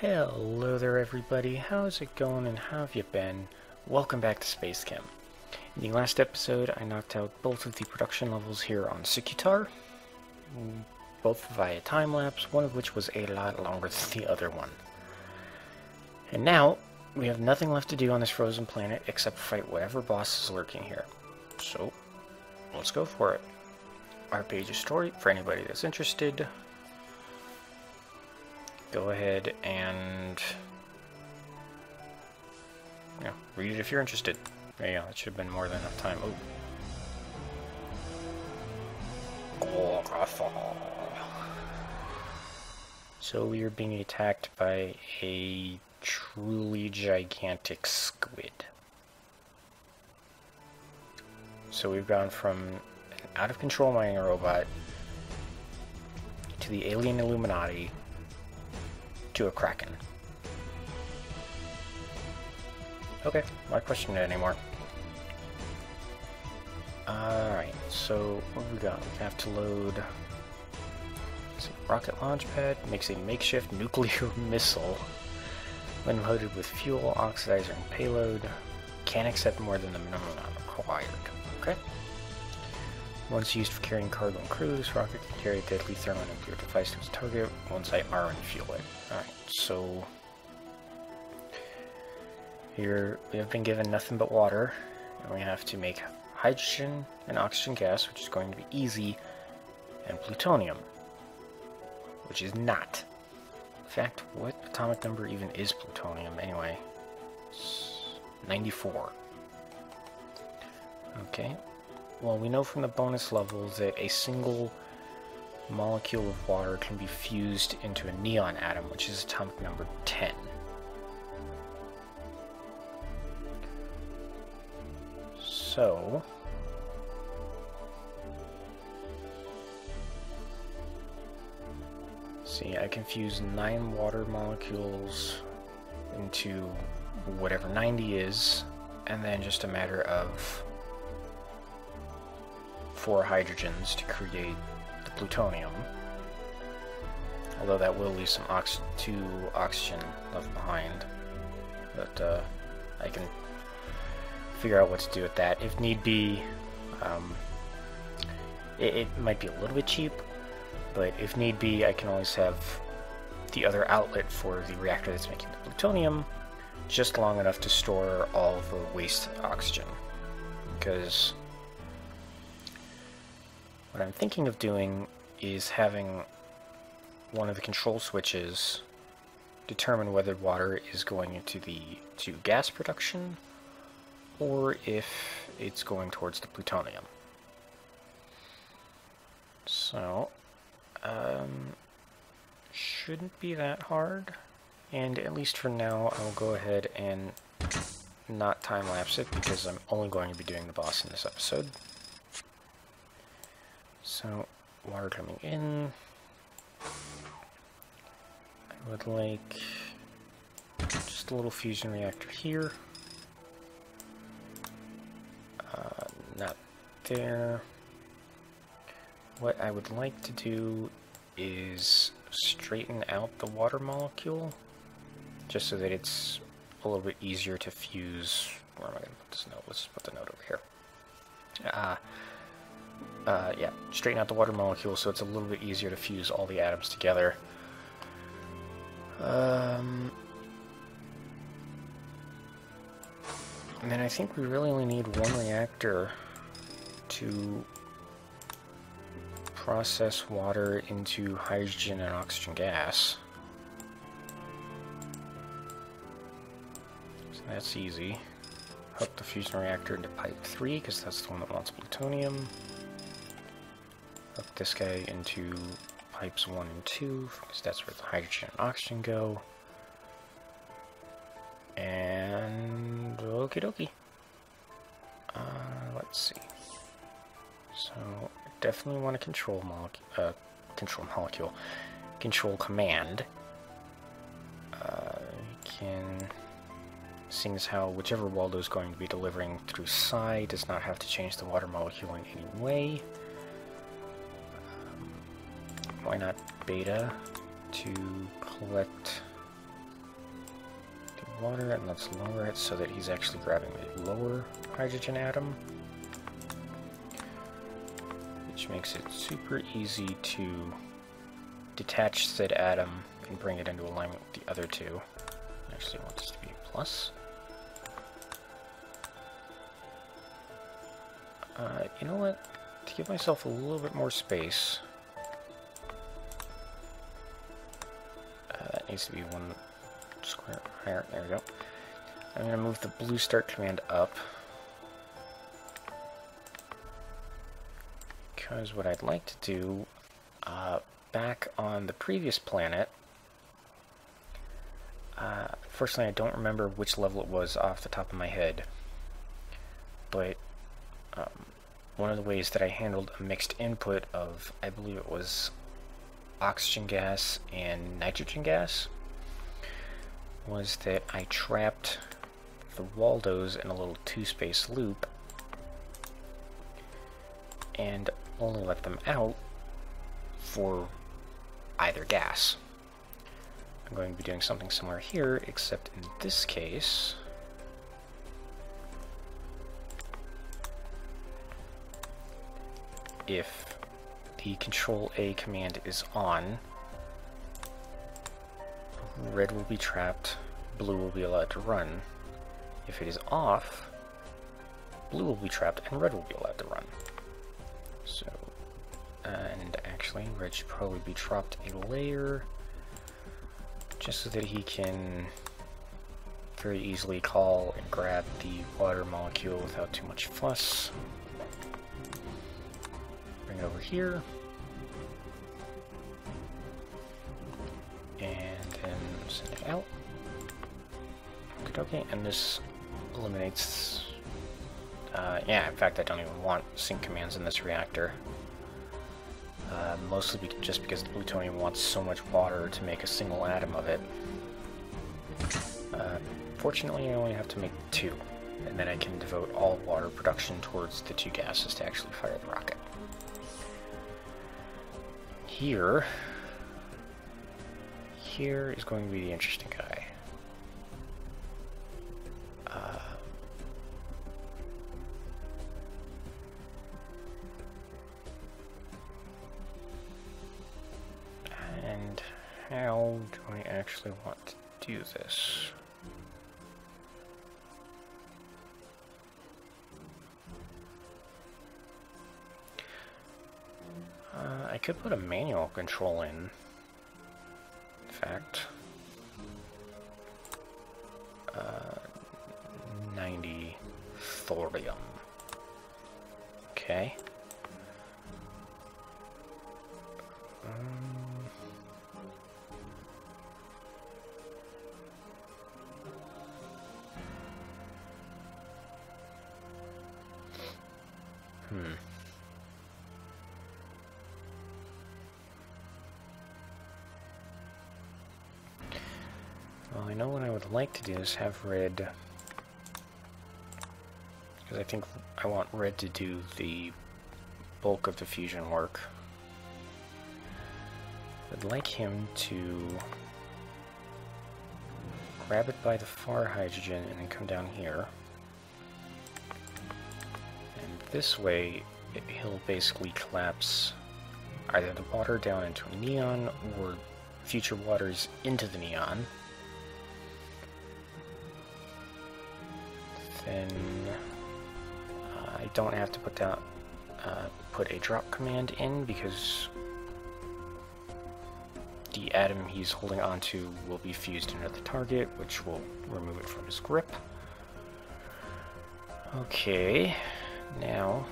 Hello there everybody, how's it going and how have you been? Welcome back to SpaceChem. In the last episode I knocked out both of the production levels here on Squid, both via time-lapse, one of which was a lot longer than the other one. And now, we have nothing left to do on this frozen planet except fight whatever boss is lurking here. So, let's go for it. Our page of story, for anybody that's interested. Go ahead and read it if you're interested. There you go, that should have been more than enough time. Oh. So we are being attacked by a truly gigantic squid. So we've gone from an out-of-control mining robot to the alien Illuminati to a Kraken. Okay, why question it anymore? Alright, so what have we got? We have to load rocket launch pad, makes a makeshift nuclear missile. When loaded with fuel, oxidizer, and payload, can't accept more than the minimum amount required. Okay. Once used for carrying cargo and crew, this rocket can carry a deadly thermonuclear device to its target once I R and fuel it. Alright, so here we have been given nothing but water, and we have to make hydrogen and oxygen gas, which is going to be easy, and plutonium, which is not. In fact, what atomic number even is plutonium anyway? It's 94. Okay. Well, we know from the bonus level that a single molecule of water can be fused into a neon atom, which is atomic number 10. So see, I can fuse 9 water molecules into whatever 90 is, and then just a matter of 4 hydrogens to create the plutonium. Although that will leave some 2 oxygen left behind. But I can figure out what to do with that. If need be, it might be a little bit cheap, but if need be, I can always have the other outlet for the reactor that's making the plutonium just long enough to store all the waste oxygen. Because what I'm thinking of doing is having one of the control switches determine whether water is going into to gas production or if it's going towards the plutonium. So, shouldn't be that hard, and at least for now I'll go ahead and not time-lapse it because I'm only going to be doing the boss in this episode. So, water coming in. I would like just a little fusion reactor here. Not there. What I would like to do is straighten out the water molecule, just so that it's a little bit easier to fuse. Where am I going to put this note? Let's put the note over here. Yeah, straighten out the water molecule so it's a little bit easier to fuse all the atoms together. And then I think we really only need one reactor to process water into hydrogen and oxygen gas. So that's easy. Hook the fusion reactor into pipe 3, because that's the one that wants plutonium. Hook this guy into pipes 1 and 2, because that's where the hydrogen and oxygen go. And okie dokie. Let's see. So definitely want a control command. Seeing as how whichever Waldo's going to be delivering through psi does not have to change the water molecule in any way. Why not beta to collect the water, and let's lower it so that he's actually grabbing the lower hydrogen atom, which makes it super easy to detach said atom and bring it into alignment with the other two. Actually, I want this to be a plus. You know what? To give myself a little bit more space, that needs to be one square higher. There we go. I'm going to move the blue start command up, because what I'd like to do, back on the previous planet, fortunately I don't remember which level it was off the top of my head, but one of the ways that I handled a mixed input of, I believe it was oxygen gas and nitrogen gas, was that I trapped the Waldos in a little two-space loop and only let them out for either gas. I'm going to be doing something similar here, except in this case, if the Control-A command is on, red will be trapped, blue will be allowed to run. If it is off, blue will be trapped and red will be allowed to run. So, and actually, red should probably be dropped a layer, just so that he can very easily call and grab the water molecule without too much fuss. Bring it over here, and then send it out. Okay, and this eliminates, yeah, in fact I don't even want sync commands in this reactor. Mostly just because the plutonium wants so much water to make a single atom of it. Fortunately I only have to make 2, and then I can devote all water production towards the 2 gases to actually fire the rocket. Here is going to be the interesting guy. And how do I actually want to do this? I could put a manual control in fact. 90 thorium. Okay. Well, I know what I would like to do is have red, because I think I want red to do the bulk of the fusion work. I'd like him to grab it by the far hydrogen and then come down here. And this way, he'll basically collapse either the water down into a neon or future waters into the neon. Then I don't have to put a drop command in because the atom he's holding onto will be fused into the target, which will remove it from his grip. Okay, now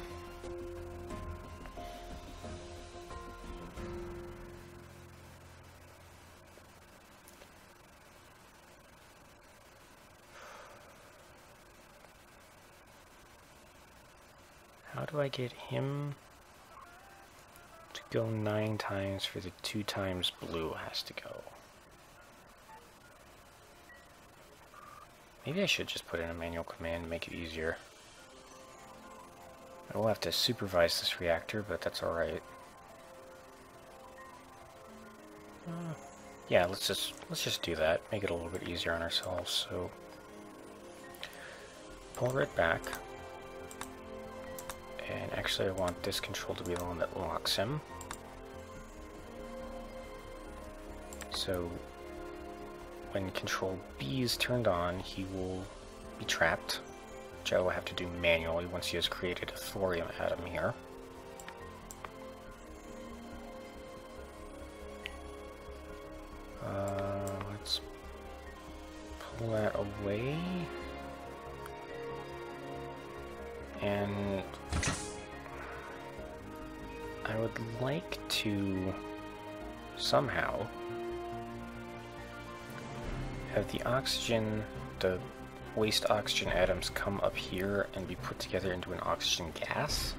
how do I get him to go 9 times for the 2 times blue has to go? Maybe I should just put in a manual command and make it easier. I will have to supervise this reactor, but that's alright. Yeah, let's just do that. Make it a little bit easier on ourselves. So pull right back. And actually I want this control to be the one that locks him. So when control B is turned on, he will be trapped, which I will have to do manually once he has created a thorium atom here. Let's pull that away. And I would like to somehow have the oxygen, the waste oxygen atoms come up here and be put together into an oxygen gas.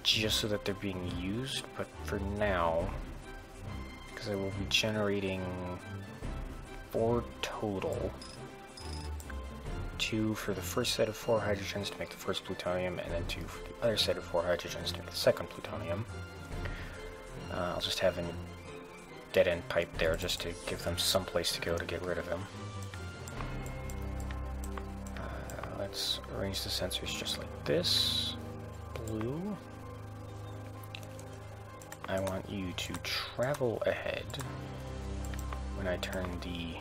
Just so that they're being used, but for now, because I will be generating 4 total. 2 for the first set of 4 hydrogens to make the first plutonium, and then 2 for the other set of 4 hydrogens to make the second plutonium. I'll just have a dead-end pipe there just to give them some place to go to get rid of him. Let's arrange the sensors just like this. Blue. I want you to travel ahead when I turn the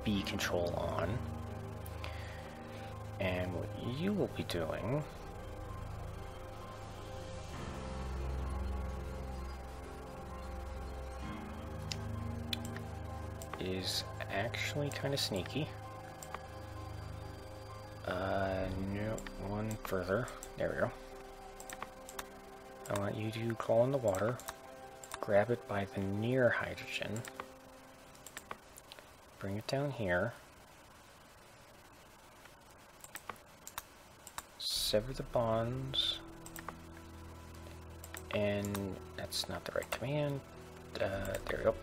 B control on. And what you will be doing is actually kind of sneaky. No, one further. There we go. I want you to crawl in the water, grab it by the near hydrogen, bring it down here, sever the bonds, and that's not the right command. There we go.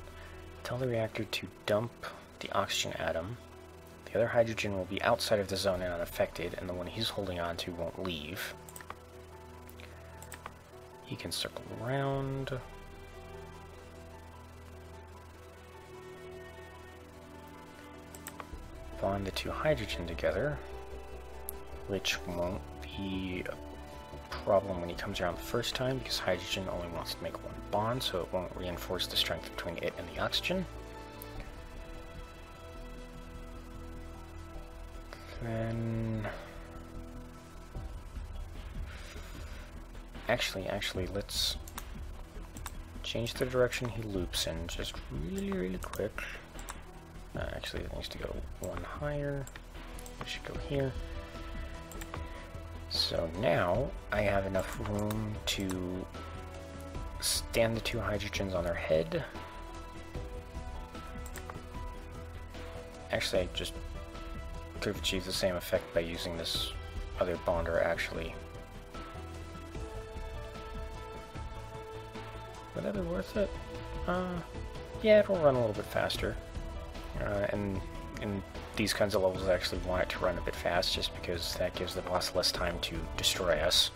Tell the reactor to dump the oxygen atom. The other hydrogen will be outside of the zone and unaffected, and the one he's holding on to won't leave. He can circle around. Bond the 2 hydrogen together, which won't be a problem when he comes around the first time, because hydrogen only wants to make 1 bond, so it won't reinforce the strength between it and the oxygen. Then... Actually, let's change the direction he loops in just really quick. Actually, it needs to go 1 higher. It should go here. So now I have enough room to stand the 2 hydrogens on their head. Actually, I just could have achieved the same effect by using this other bonder, actually. Would that be worth it? Yeah, it'll run a little bit faster. And in these kinds of levels, I actually want it to run a bit fast, just because that gives the boss less time to destroy us.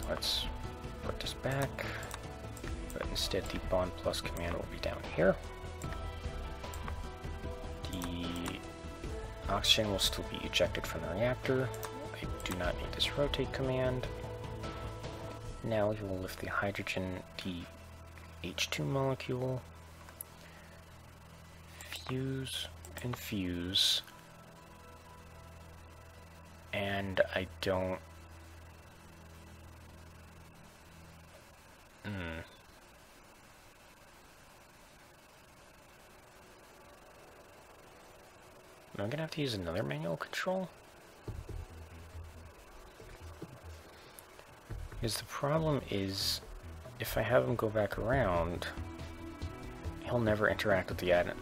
So let's put this back, but instead the bond plus command will be down here. The oxygen will still be ejected from the reactor. I do not need this rotate command. Now you will lift the hydrogen, the H2 molecule, fuse and fuse, and I don't... Am I gonna have to use another manual control? Because the problem is, if I have him go back around, he'll never interact with the atom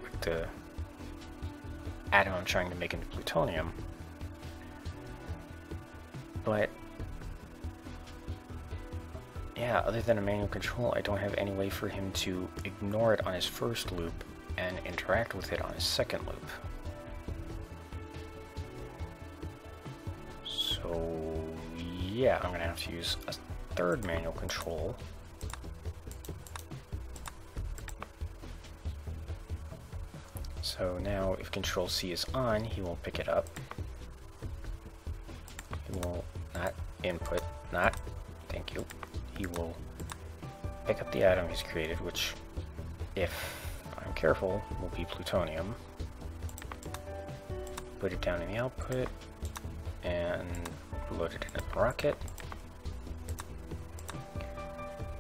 I'm trying to make into plutonium. But yeah, other than a manual control, I don't have any way for him to ignore it on his first loop and interact with it on his second loop. So yeah, I'm gonna have to use a third manual control. So now if Control C is on, he will pick it up. He will not input, not, thank you. He will pick up the atom he's created, which, if I'm careful, will be plutonium. Put it down in the output, and load it into the rocket.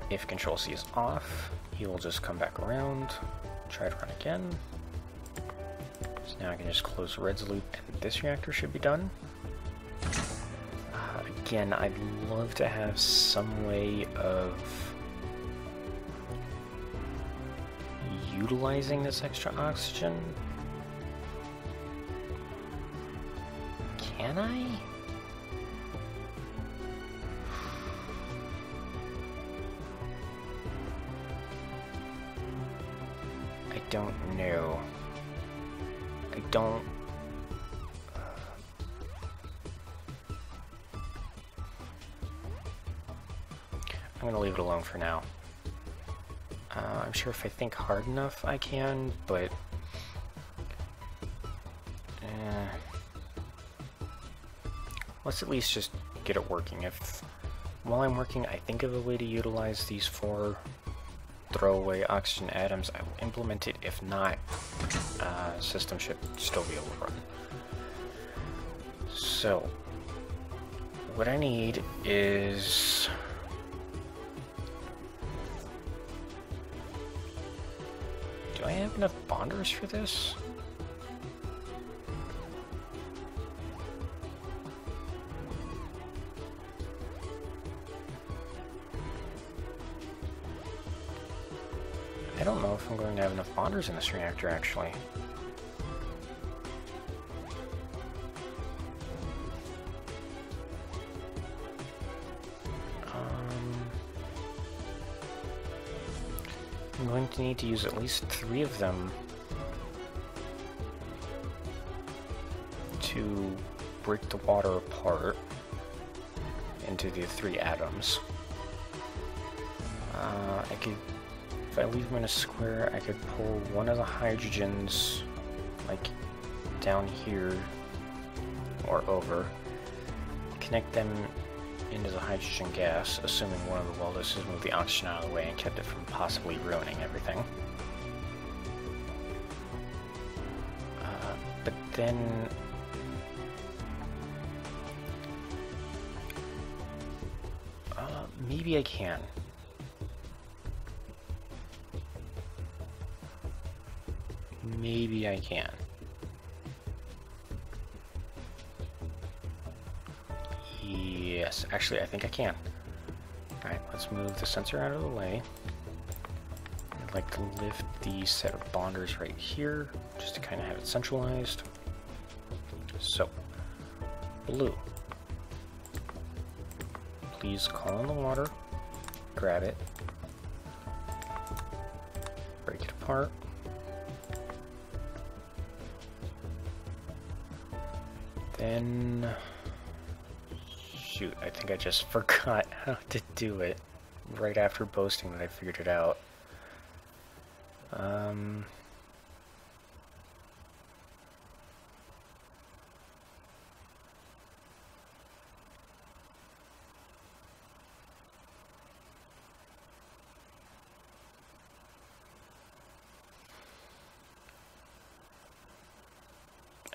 If Control C is off, he will just come back around, try to run again. So now I can just close the red's loop, and this reactor should be done. Again, I'd love to have some way of utilizing this extra oxygen. Can I? I don't know. I don't... I'm gonna leave it alone for now. I'm sure if I think hard enough I can, but... let's at least just get it working. If, while I'm working, I think of a way to utilize these 4 throwaway oxygen atoms, I will implement it. If not, system should still be able to run. So, what I need is... do I have enough bonders for this? I don't know if I'm going to have enough bonders in this reactor, actually. I'm going to need to use at least 3 of them to break the water apart into the 3 atoms. I could, if I leave them in a square, I could pull one of the hydrogens, like, down here, or over, connect them into the hydrogen gas, assuming one of the welders has moved the oxygen out of the way and kept it from possibly ruining everything. But then... maybe I can. Maybe I can. Yes, actually I think I can. Alright, let's move the sensor out of the way. I'd like to lift the set of bonders right here, just to kind of have it centralized. So, blue. Please call on the water, grab it, break it apart. Then... shoot, I think I just forgot how to do it right after boasting that I figured it out.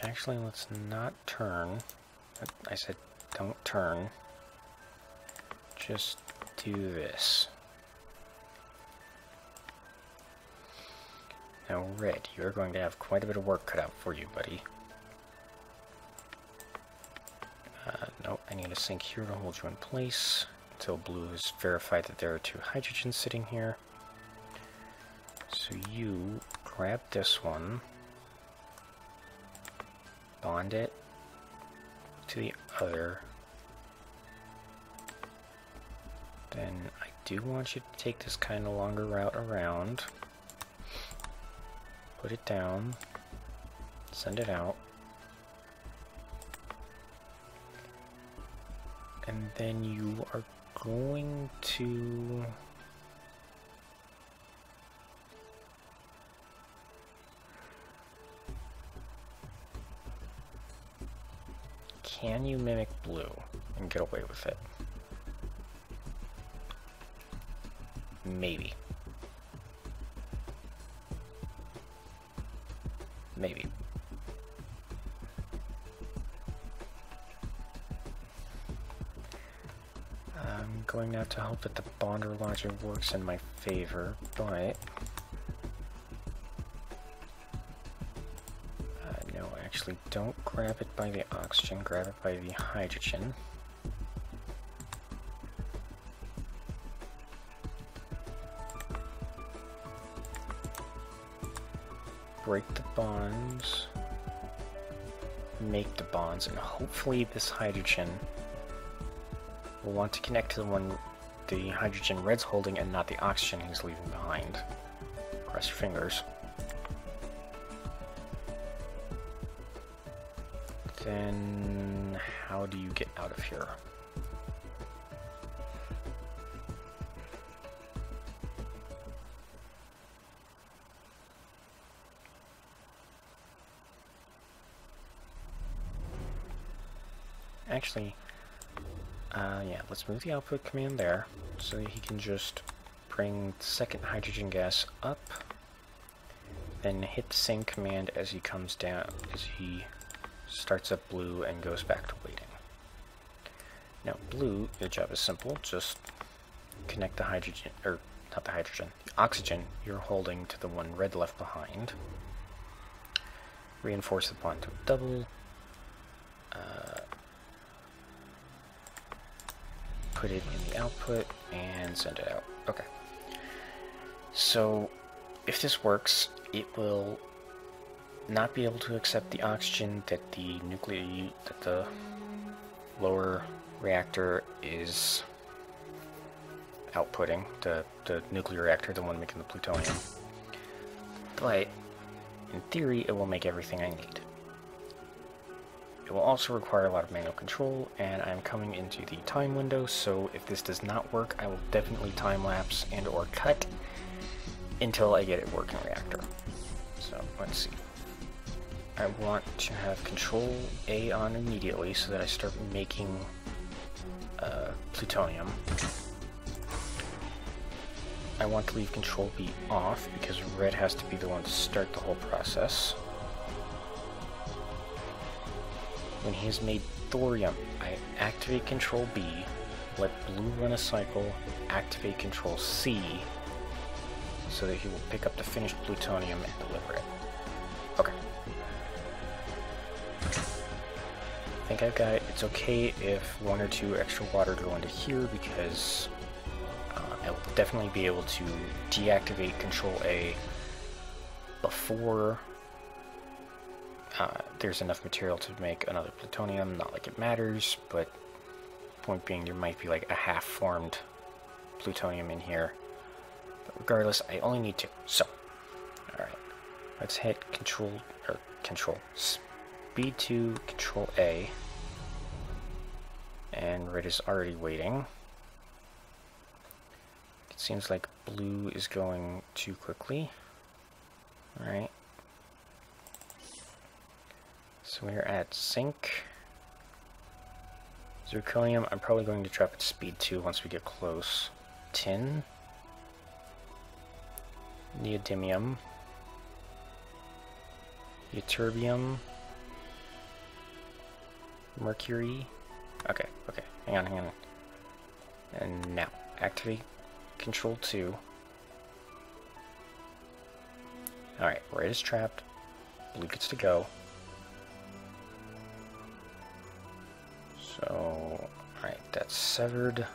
Actually, let's not turn. I said don't turn. Just do this. Now, Red, you're going to have quite a bit of work cut out for you, buddy. Nope, I need a sink here to hold you in place until Blue has verified that there are 2 hydrogens sitting here. So you grab this one, bond it to the other. Then I do want you to take this kind of longer route around. Put it down. Send it out. And then you are going to... Can you mimic blue and get away with it? Maybe. Maybe. I'm going now to hope that the bonder logic works in my favor, but... no, actually don't grab it by the oxygen, grab it by the hydrogen. Break the bonds, make the bonds, and hopefully this hydrogen will want to connect to the one the hydrogen red's holding and not the oxygen he's leaving behind. Cross your fingers. Then how do you get out of here? Actually, yeah, let's move the output command there so that he can just bring the second hydrogen gas up, then hit the same command as he comes down, as he starts up blue and goes back to waiting. Now, blue, your job is simple, just connect the hydrogen, or not the hydrogen, the oxygen you're holding to the one red left behind. Reinforce the bond to a double. Put it in the output and send it out. Okay. So if this works, it will not be able to accept the oxygen that the lower reactor is outputting, the nuclear reactor, the one making the plutonium. But in theory, it will make everything I need. It will also require a lot of manual control, and I'm coming into the time window, so if this does not work, I will definitely time-lapse and or cut until I get it working reactor. So, let's see. I want to have Control A on immediately so that I start making plutonium. I want to leave Control B off because red has to be the one to start the whole process. When he has made thorium, I activate Control B, let blue run a cycle, activate Control C, so that he will pick up the finished plutonium and deliver it. Okay. I think I've got it. It's okay if 1 or 2 extra water go into here because I will definitely be able to deactivate Control A before there's enough material to make another plutonium. Not like it matters, but point being there might be like a half-formed plutonium in here. But regardless, I only need 2. So, alright. Let's hit Control Speed to Control A. And red is already waiting. It seems like blue is going too quickly. Alright. So we're at sync. Zirconium, I'm probably going to drop it to speed 2 once we get close. Tin. Neodymium. Ytterbium. Mercury. Okay, hang on. And now, activate Control 2. Alright, red is trapped. Blue gets to go. So, alright, that's severed.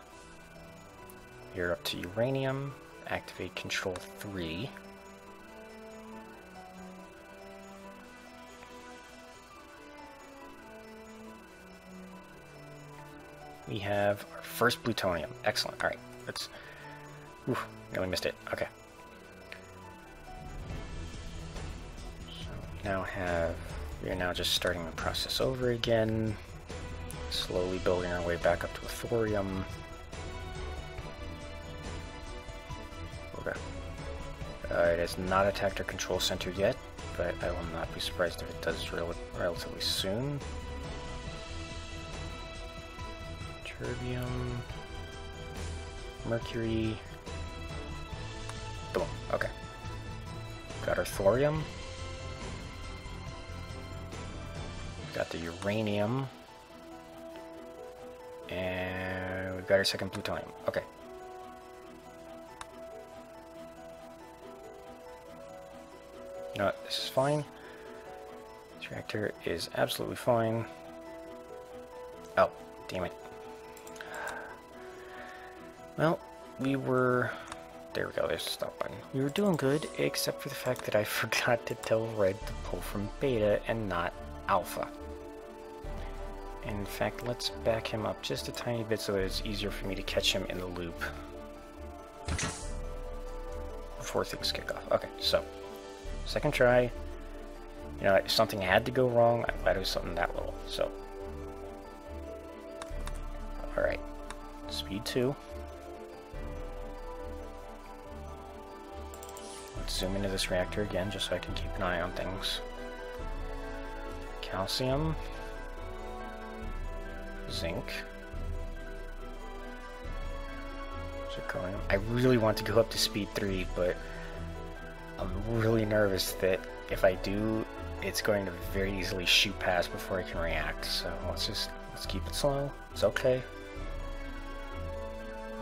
You're up to uranium. Activate Control 3. We have our first plutonium. Excellent. Alright, let's... Oof, nearly missed it. Okay. So we are now just starting the process over again. Slowly building our way back up to a thorium. It has not attacked our control center yet, but I will not be surprised if it does relatively soon. Terbium, mercury, boom, okay. Got our thorium. Got the uranium. And we got our second plutonium. Okay. No, this is fine. This reactor is absolutely fine. Oh, damn it. Well, we were... There we go, there's the stop button. We were doing good, except for the fact that I forgot to tell Red to pull from Beta and not Alpha. In fact, let's back him up just a tiny bit so that it's easier for me to catch him in the loop before things kick off. Okay, so, second try. You know, if something had to go wrong, I'm glad it was something that little, so. Alright, speed 2. Let's zoom into this reactor again just so I can keep an eye on things. Calcium. Zinc. Zirconium. I really want to go up to speed 3, but I'm really nervous that if I do, it's going to very easily shoot past before I can react. So let's keep it slow. It's okay.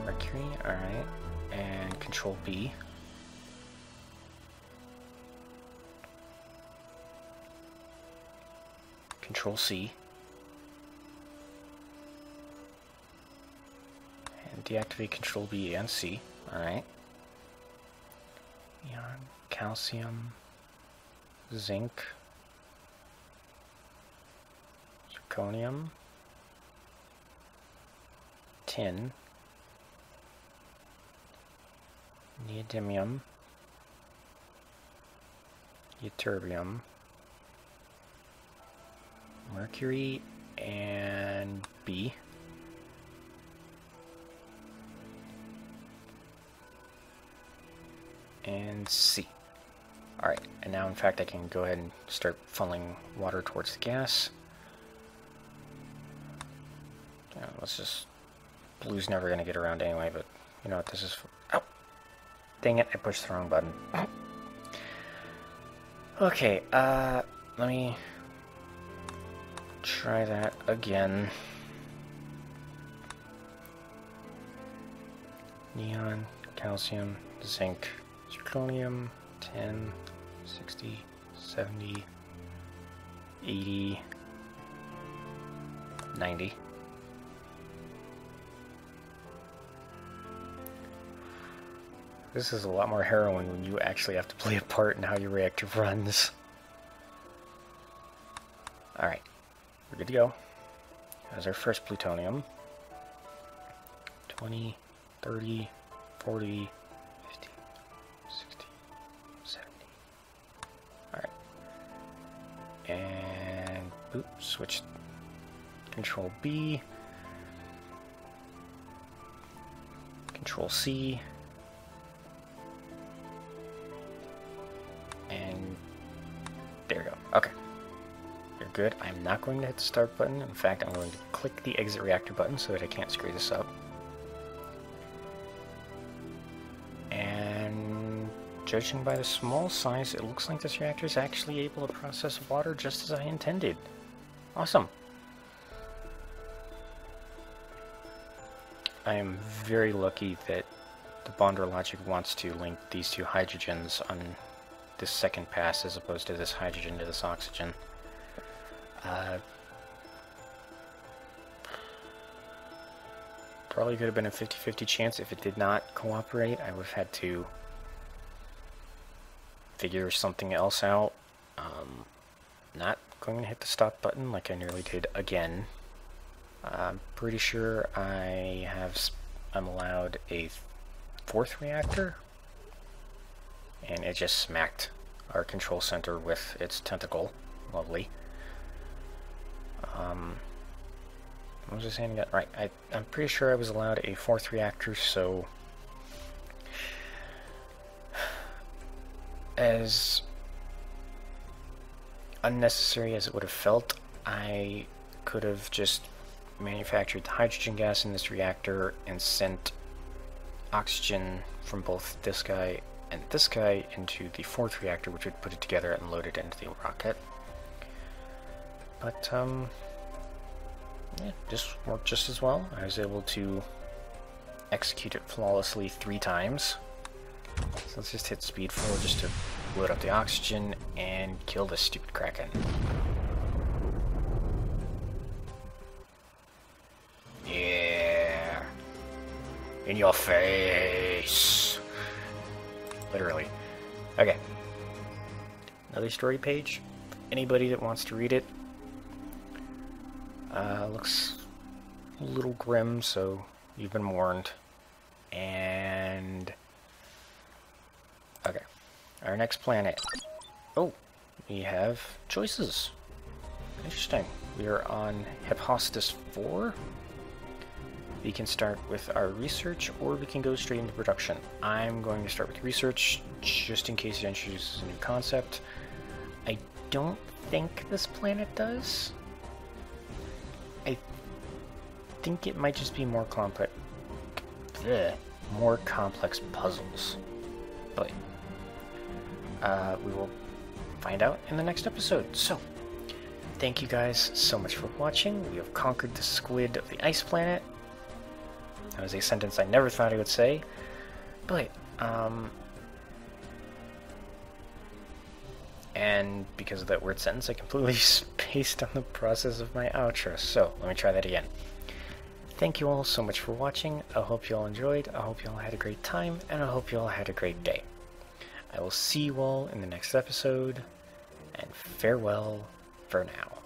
Mercury, alright. And Control B. Control C. And deactivate Control B and C. Alright. Neon, calcium, zinc, zirconium, tin, neodymium, ytterbium, mercury, and B. And C. Alright, and now in fact I can go ahead and start funneling water towards the gas. Let's just... Blue's never going to get around anyway, but you know what, this is... Oh! Dang it, I pushed the wrong button. Okay, let me try that again. Neon, calcium, zinc, zirconium, 10, 60, 70, 80, 90. This is a lot more harrowing when you actually have to play a part in how your reactor runs. Alright, we're good to go. That's our first plutonium. 20, 30, 40, 50, 60, 70. Alright. And, boop, switch. Control B. Control C. And there we go. Okay. You're good. I'm not going to hit the start button. In fact, I'm going to click the exit reactor button so that I can't screw this up. And judging by the small size, it looks like this reactor is actually able to process water just as I intended. Awesome. I am very lucky that the bonder logic wants to link these two hydrogens on this second pass as opposed to this hydrogen to this oxygen. Probably could have been a 50-50 chance if it did not cooperate. I would have had to figure something else out. Not going to hit the stop button like I nearly did again. I'm pretty sure I'm allowed a fourth reactor, and it just smacked our control center with its tentacle. Lovely. What was I saying again? Right, I'm pretty sure I was allowed a fourth reactor, so as unnecessary as it would have felt, I could have just manufactured the hydrogen gas in this reactor and sent oxygen from both this guy and this guy into the fourth reactor, which would put it together and load it into the rocket. But, yeah, this worked just as well. I was able to execute it flawlessly 3 times. So let's just hit speed 4 just to load up the oxygen and kill this stupid Kraken. Yeah. In your face. Literally. Okay. Another story page. Anybody that wants to read it. Looks a little grim, so you've been warned. And okay, our next planet. Oh, we have choices. Interesting. We are on Hephaestus 4. We can start with our research, or we can go straight into production. I'm going to start with research, just in case it introduces a new concept. I don't think this planet does. I think it might just be more complex. More complex puzzles. But we will find out in the next episode. So, thank you guys so much for watching. We have conquered the squid of the ice planet. That was a sentence I never thought I would say. But, and because of that word sentence, I completely spaced on the process of my outro. So, let me try that again. Thank you all so much for watching. I hope you all enjoyed. I hope you all had a great time, and I hope you all had a great day. I will see you all in the next episode, and farewell for now.